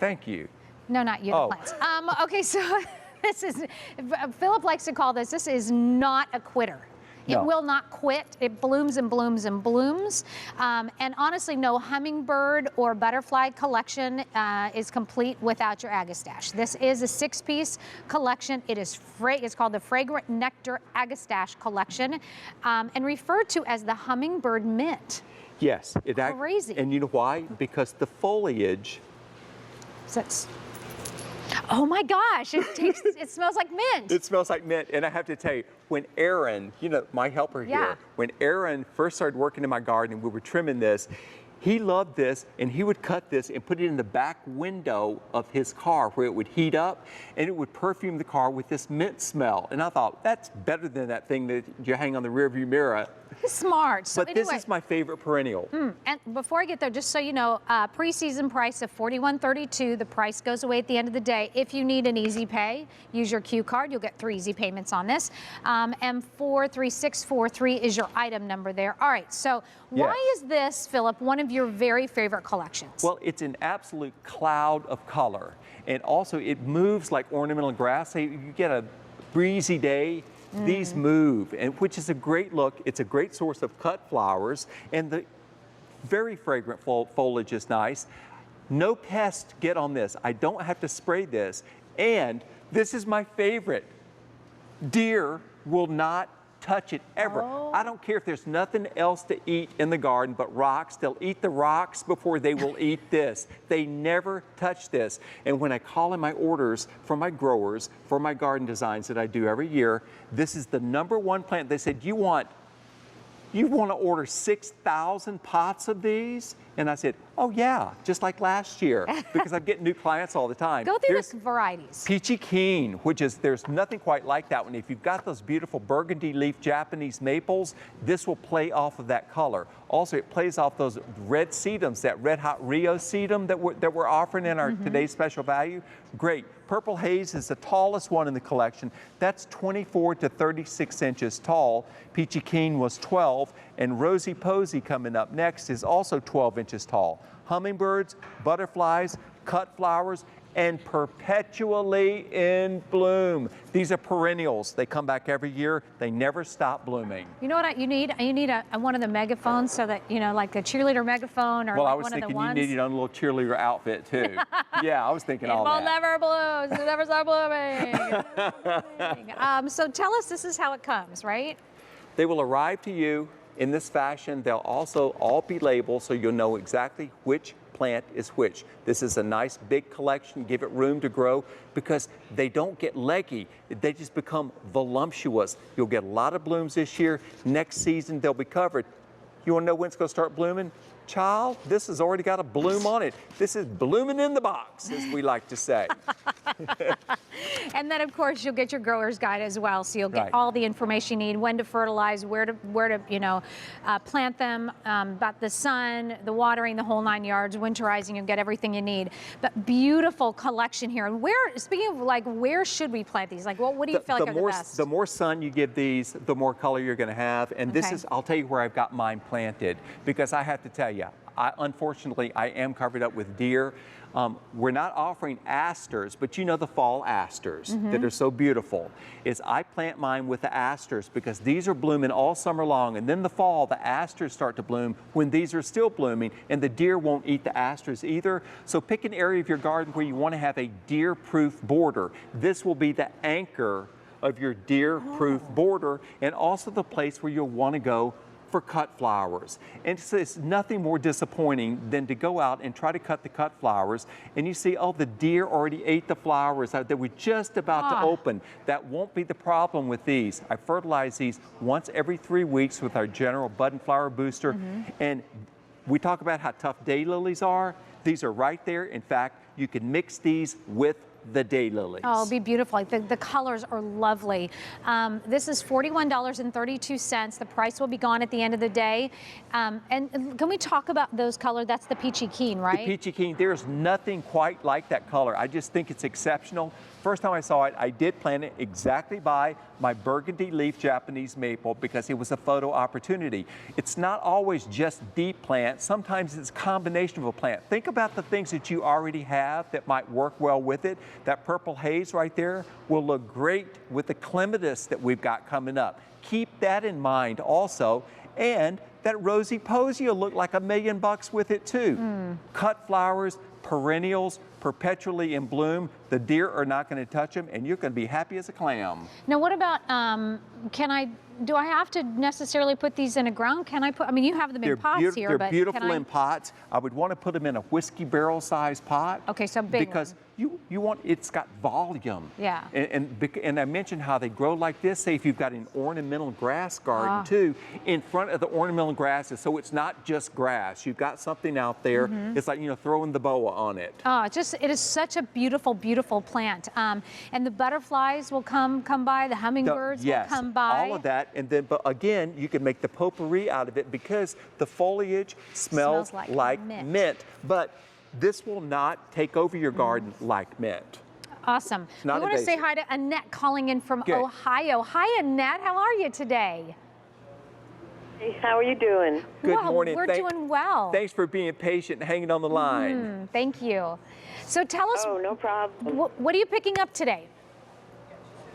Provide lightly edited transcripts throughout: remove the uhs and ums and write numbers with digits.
Thank you. No, not you, the plants. Okay, so this is, Philip likes to call this is not a quitter. It will not quit. It blooms and blooms and blooms. And honestly, no hummingbird or butterfly collection is complete without your Agastache. This is a 6-piece collection. It's called the Fragrant Nectar Agastache collection, and referred to as the hummingbird mint. Yes. Crazy. And you know why? Because the foliage. Oh my gosh, it smells like mint. It smells like mint. And I have to tell you, when Aaron, you know, my helper here, when Aaron first started working in my garden and we were trimming this, he loved this, and he would cut this and put it in the back window of his car where it would heat up, and it would perfume the car with this mint smell. And I thought, that's better than that thing that you hang on the rearview mirror. Smart. So but anyway, this is my favorite perennial. And before I get there, just so you know, pre-season price of $41.32. The price goes away at the end of the day. If you need an easy pay, use your Q card. You'll get 3 easy payments on this. And 43643 is your item number there. All right. So why is this, Philip, one of your very favorite collections? Well, it's an absolute cloud of color, and also it moves like ornamental grass. You get a breezy day. These move, and which is a great look. It's a great source of cut flowers, and the very fragrant foliage is nice. No pests get on this. I don't have to spray this, and this is my favorite. Deer will not touch it ever. I don't care if there's nothing else to eat in the garden but rocks. They'll eat the rocks before they will eat this. They never touch this. And when I call in my orders from my growers for my garden designs that I do every year, this is the #1 plant. They said, you want to order 6,000 pots of these? And I said, oh yeah, just like last year, because I'm getting new clients all the time. Go through the varieties. Peachy Keen, which is, there's nothing quite like that one. If you've got those beautiful burgundy leaf Japanese maples, this will play off of that color. Also, it plays off those red sedums, that Red Hot Rio sedum that we're offering in our today's special value. Great. Purple Haze is the tallest one in the collection. That's 24 to 36 inches tall. Peachy Keen was 12, and Rosy Posy coming up next is also 12 inches tall. Hummingbirds, butterflies, cut flowers, and perpetually in bloom. These are perennials. They come back every year. They never stop blooming. You know what you need? You need one of the megaphones, so that, you know, like a cheerleader megaphone, or well, like I was one thinking of the ones. You needed a little cheerleader outfit too. Yeah, I was thinking all that. It will never bloom. It never stop blooming. So tell us, this is how it comes, right? They will arrive to you in this fashion. They'll also all be labeled so you'll know exactly which plant is which. This is a nice big collection. Give it room to grow, because they don't get leggy. They just become voluptuous. You'll get a lot of blooms this year. Next season, they'll be covered. You want to know when it's going to start blooming? Child, this has already got a bloom on it. This is blooming in the box, as we like to say. And then, of course, you'll get your grower's guide as well, so you'll get all the information you need: when to fertilize, where to plant them, about the sun, the watering, the whole 9 yards, winterizing. You'll get everything you need. But beautiful collection here. And speaking of, like, where should we plant these? Like, what do you feel like are the best? The more sun you give these, the more color you're going to have. And this is, I'll tell you where I've got mine planted, because I have to tell you, unfortunately, I am covered up with deer. We're not offering asters, but you know the fall asters that are so beautiful. I plant mine with the asters, because these are blooming all summer long, and then the fall, the asters start to bloom when these are still blooming, and the deer won't eat the asters either. So pick an area of your garden where you want to have a deer-proof border. This will be the anchor of your deer-proof border, and also the place where you'll want to go for cut flowers. And it's nothing more disappointing than to go out and try to cut the cut flowers, and you see, oh, the deer already ate the flowers that were just about to open. That won't be the problem with these. I fertilize these once every 3 weeks with our general bud and flower booster. And we talk about how tough daylilies are. These are right there. In fact, you can mix these with the daylilies. Oh, it'll be beautiful. The colors are lovely. This is $41.32. The price will be gone at the end of the day. And can we talk about those colors? That's the Peachy Keen, right? The Peachy Keen, there's nothing quite like that color. I just think it's exceptional. First time I saw it, I did plant it exactly by my burgundy leaf Japanese maple because it was a photo opportunity. It's not always just the plant. Sometimes it's a combination of a plant. Think about the things that you already have that might work well with it. That purple haze right there will look great with the clematis that we've got coming up. Keep that in mind also. And that rosy posy will look like $1 million with it too. Cut flowers, perennials, perpetually in bloom. The deer are not going to touch them, and you're going to be happy as a clam. Now, what about, do I have to necessarily put these in a ground? Can I put, I mean, you have them in pots here, they're but beautiful in pots. I would want to put them in a whiskey barrel size pot. Okay, so big because you want, it's got volume. Yeah. And I mentioned how they grow like this. Say if you've got an ornamental grass garden too, in front of the ornamental grasses, so it's not just grass. You've got something out there. It's like, you know, throwing the boa on it. Oh, it is such a beautiful, beautiful plant. And the butterflies will come by, the hummingbirds will come by. All of that. And then, but again, you can make the potpourri out of it because the foliage smells like mint. But this will not take over your garden like mint. Awesome. We want to say hi to Annette calling in from Ohio. Hi, Annette. How are you today? Hey, how are you doing? Good morning. We're doing well. Thanks for being patient and hanging on the line. Thank you. So tell us. Oh, no problem. What are you picking up today?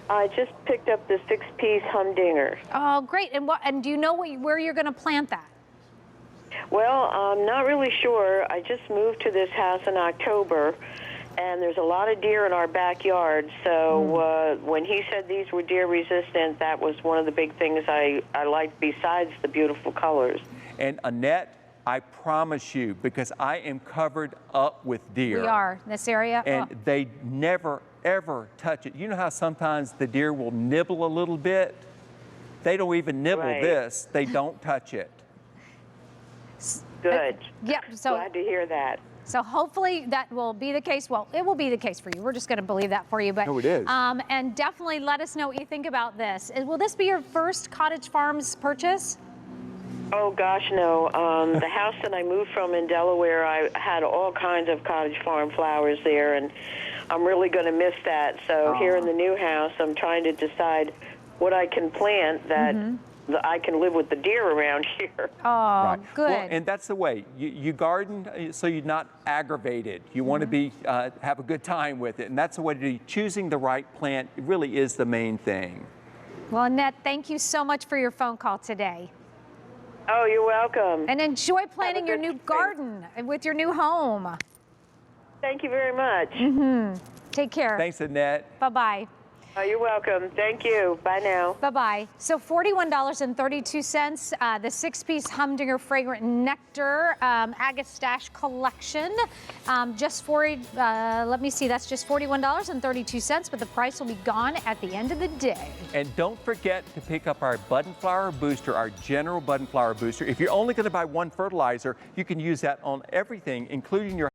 I just picked up the 6-piece Humdinger. Oh, great. And do you know where you're going to plant that? Well, I'm not really sure. I just moved to this house in October, and there's a lot of deer in our backyard. So when he said these were deer resistant, that was one of the big things I liked besides the beautiful colors. And Annette, I promise you, because I am covered up with deer. We are, this area. And they never, ever touch it. You know how sometimes the deer will nibble a little bit? They don't even nibble this. They don't touch it. Good. Yep. So glad to hear that. So hopefully that will be the case. Well, it will be the case for you. We're just going to believe that for you. But no, it is. And definitely let us know what you think about this. Will this be your first Cottage Farms purchase? Oh, gosh, no. The house that I moved from in Delaware, I had all kinds of Cottage Farm flowers there, and I'm really going to miss that. So here in the new house, I'm trying to decide what I can plant that I can live with the deer around here. Oh, good. Well, and that's the way. You garden so you're not aggravated. You want to be have a good time with it, and that's the way to do. Choosing the right plant really is the main thing. Well, Annette, thank you so much for your phone call today. Oh, you're welcome. And enjoy planting your new garden with your new home. Thank you very much. Take care. Thanks, Annette. Bye-bye. Oh, you're welcome. Thank you. Bye now. Bye-bye. So $41.32, the 6-piece Humdinger Fragrant Nectar Agastache collection. Let me see, that's just $41.32, but the price will be gone at the end of the day. And don't forget to pick up our button flower booster, our general button flower booster. If you're only going to buy one fertilizer, you can use that on everything, including your